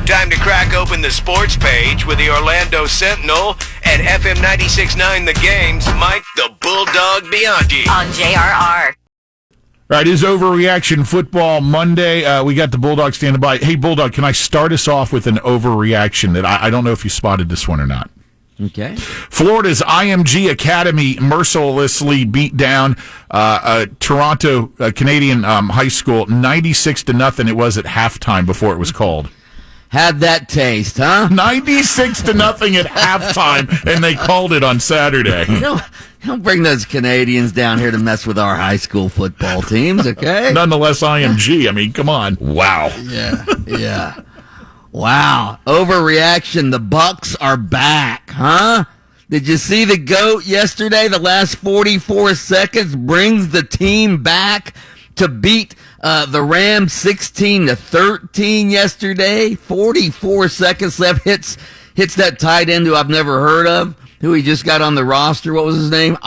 Time to crack open the sports page with the Orlando Sentinel and FM 96.9 The Game's Mike the Bulldog Bianchi. On JRR. All right, it is Overreaction Football Monday. We got the Bulldog standing by. Hey, Bulldog, can I start us off with an overreaction that I don't know if you spotted this one or not? Okay. Florida's IMG Academy mercilessly beat down Toronto Canadian high school 96-0. It was at halftime before it was called. Had that taste, huh? 96-0 at halftime, and they called it on Saturday. Don't bring those Canadians down here to mess with our high school football teams, okay? Nonetheless, IMG. I mean, come on. Wow. Yeah. Wow. Overreaction. The Bucks are back, huh? Did you see the GOAT yesterday? The last 44 seconds brings the team back to beat the Rams 16-13 yesterday. 44 seconds left. Hits that tight end who I've never heard of, who he just got on the roster. What was his name?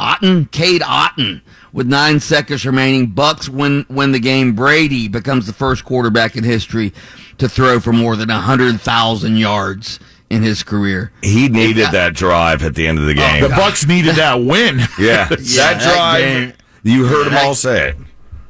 Cade Otton. With 9 seconds remaining, Bucks win the game. Brady becomes the first quarterback in history to throw for more than 100,000 yards in his career. He needed that drive at the end of the game. The Bucks needed that win. That drive, you heard them all say it.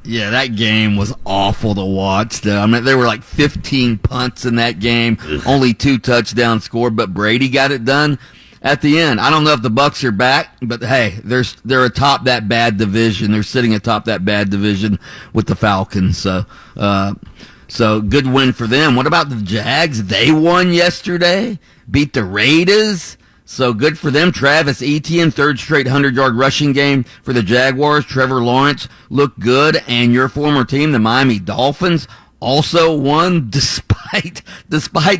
Yeah, that game was awful to watch, though. I mean, there were like 15 punts in that game, only 2 touchdowns scored, but Brady got it done at the end. I don't know if the Bucks are back, but hey, they're atop that bad division. They're sitting atop that bad division with the Falcons. So good win for them. What about the Jags? They won yesterday, beat the Raiders. So good for them. Travis Etienne, third straight 100-yard rushing game for the Jaguars. Trevor Lawrence looked good. And your former team, the Miami Dolphins, also won despite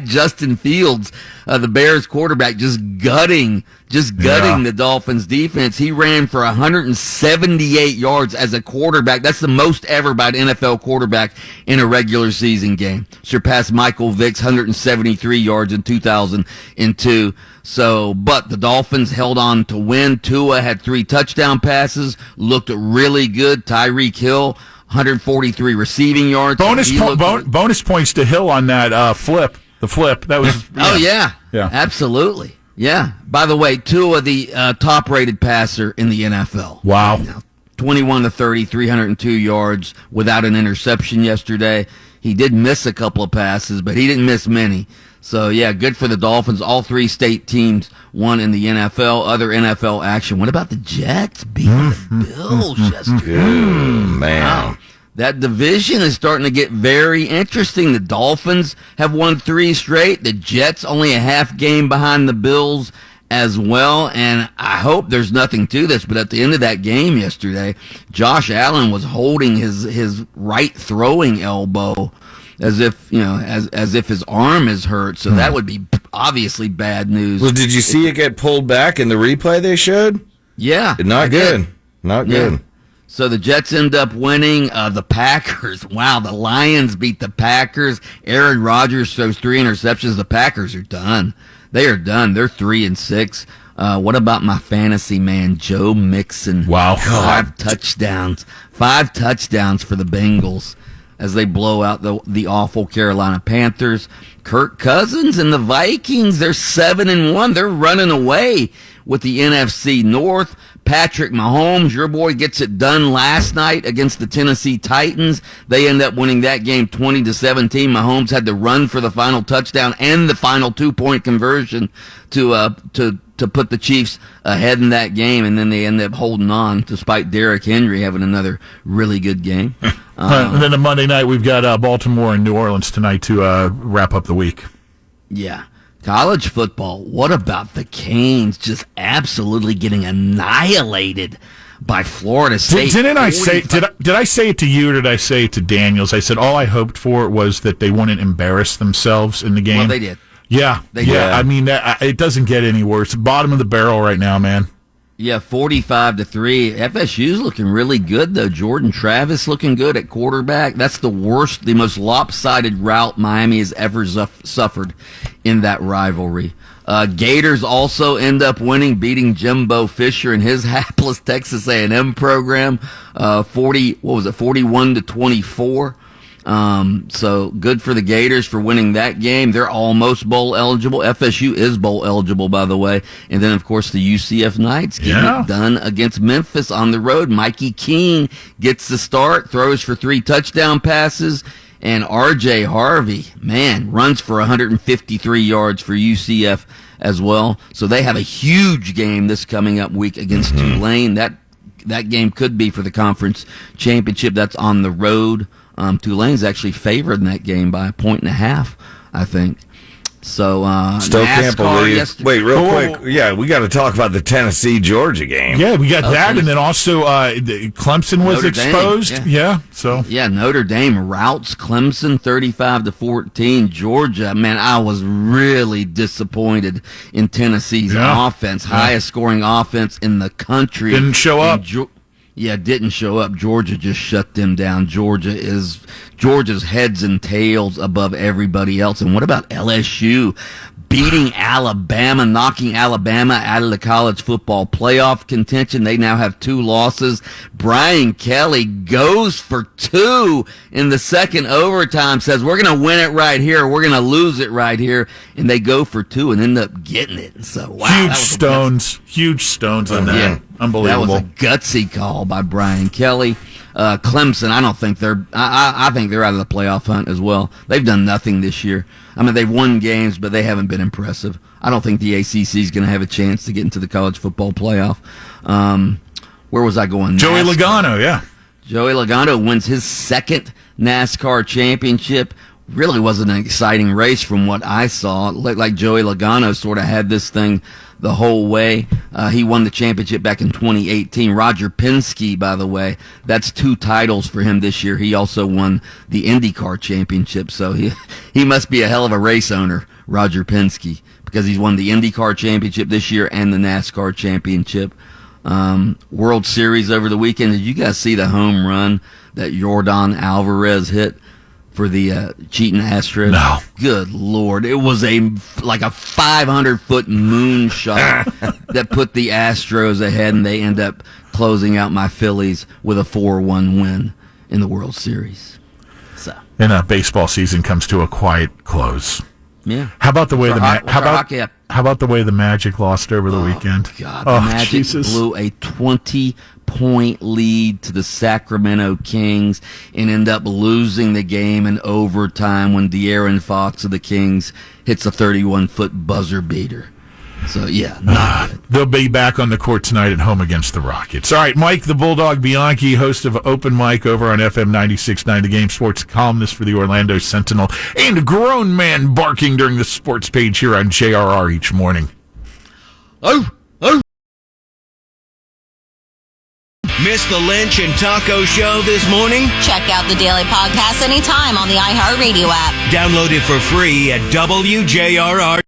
Justin Fields, the Bears quarterback, just gutting the Dolphins defense. He ran for 178 yards as a quarterback. That's the most ever by an NFL quarterback in a regular season game. Surpassed Michael Vick's 173 yards in 2002. So, but the Dolphins held on to win. Tua had 3 touchdown passes, looked really good. Tyreek Hill, 143 receiving yards. Bonus points to Hill on that flip. The flip. That was. Yeah. Absolutely. Yeah. By the way, Tua, the top-rated passer in the NFL. Wow. 21-30, 302 yards without an interception yesterday. He did miss a couple of passes, but he didn't miss many. So, yeah, good for the Dolphins. All 3 state teams won in the NFL. Other NFL action. What about the Jets beating the Bills yesterday? Man. Wow. That division is starting to get very interesting. The Dolphins have won 3 straight. The Jets only a half game behind the Bills as well. And I hope there's nothing to this, but at the end of that game yesterday, Josh Allen was holding his right throwing elbow as if his arm is hurt. So that would be obviously bad news. Well, did you see it get pulled back in the replay they showed? Yeah. Not good. Not good. Yeah. So the Jets end up winning. The Packers, wow, the Lions beat the Packers. Aaron Rodgers throws 3 interceptions. The Packers are done. They are done. They're 3-6. What about my fantasy man, Joe Mixon? Wow. 5 touchdowns. 5 touchdowns for the Bengals as they blow out the awful Carolina Panthers. Kirk Cousins and the Vikings, they're 7-1. They're running away with the NFC North. Patrick Mahomes, your boy, gets it done last night against the Tennessee Titans. They end up winning that game 20-17. Mahomes had to run for the final touchdown and the final 2-point conversion to put the Chiefs ahead in that game, and then they end up holding on despite Derrick Henry having another really good game. And then the Monday night, we've got Baltimore and New Orleans tonight to wrap up the week. Yeah. College football, what about the Canes just absolutely getting annihilated by Florida State? Did I say it to you or did I say it to Daniels? I said all I hoped for was that they wouldn't embarrass themselves in the game. Well, they did. Yeah. They did. I mean, it doesn't get any worse. Bottom of the barrel right now, man. Yeah, 45-3. FSU's looking really good, though. Jordan Travis looking good at quarterback. That's the most lopsided rout Miami has ever suffered in that rivalry. Gators also end up winning, beating Jimbo Fisher and his hapless Texas A&M program. 41-24. So good for the Gators for winning that game. They're almost bowl eligible. FSU is bowl eligible, by the way. And then, of course, the UCF Knights getting it done against Memphis on the road. Mikey King gets the start, throws for 3 touchdown passes. And R.J. Harvey, man, runs for 153 yards for UCF as well. So they have a huge game this coming up week against Tulane. That game could be for the conference championship. That's on the road. Tulane's actually favored in that game by 1.5, I think. So, still can't believe. Yesterday. Wait, real quick. Yeah, we got to talk about the Tennessee-Georgia game. Yeah, we got that, Tennessee. And then also Clemson was Notre exposed. Dame, Yeah, Notre Dame routs Clemson 35-14. Georgia, man, I was really disappointed in Tennessee's offense, highest scoring offense in the country. Didn't show up. Didn't show up. Georgia just shut them down. Georgia's heads and tails above everybody else. And what about LSU beating Alabama, knocking Alabama out of the college football playoff contention? They now have 2 losses. Brian Kelly goes for 2 in the second overtime, says, we're going to win it right here. We're going to lose it right here. And they go for 2 and end up getting it. So, wow. Huge stones on that. Yeah, unbelievable. That was a gutsy call by Brian Kelly. Clemson, I don't think I think they're out of the playoff hunt as well. They've done nothing this year. I mean, they've won games, but they haven't been impressive. I don't think the ACC is going to have a chance to get into the college football playoff. Where was I going? Joey Logano, yeah. Joey Logano wins his 2nd NASCAR championship. Really wasn't an exciting race from what I saw. It looked like Joey Logano sort of had this thing the whole way. He won the championship back in 2018. Roger Penske, by the way, that's 2 titles for him this year. He also won the IndyCar championship. So he must be a hell of a race owner, Roger Penske, because he's won the IndyCar championship this year and the NASCAR championship. World Series over the weekend. Did you guys see the home run that Yordan Alvarez hit for the cheating Astros? No. Good Lord. It was like a 500-foot moonshot that put the Astros ahead, and they end up closing out my Phillies with a 4-1 win in the World Series. So. And baseball season comes to a quiet close. Yeah. How about the way how about the way the Magic lost over the weekend? God, the Magic blew a 20-point lead to the Sacramento Kings and end up losing the game in overtime when De'Aaron Fox of the Kings hits a 31-foot buzzer beater. So, yeah, not good. They'll be back on the court tonight at home against the Rockets. All right, Mike the Bulldog Bianchi, host of Open Mic over on FM 96.9, the Game Sports columnist for the Orlando Sentinel, and a grown man barking during the sports page here on JRR each morning. Oh! Miss the Lynch and Taco Show this morning? Check out the daily podcast anytime on the iHeartRadio app. Download it for free at WJRR.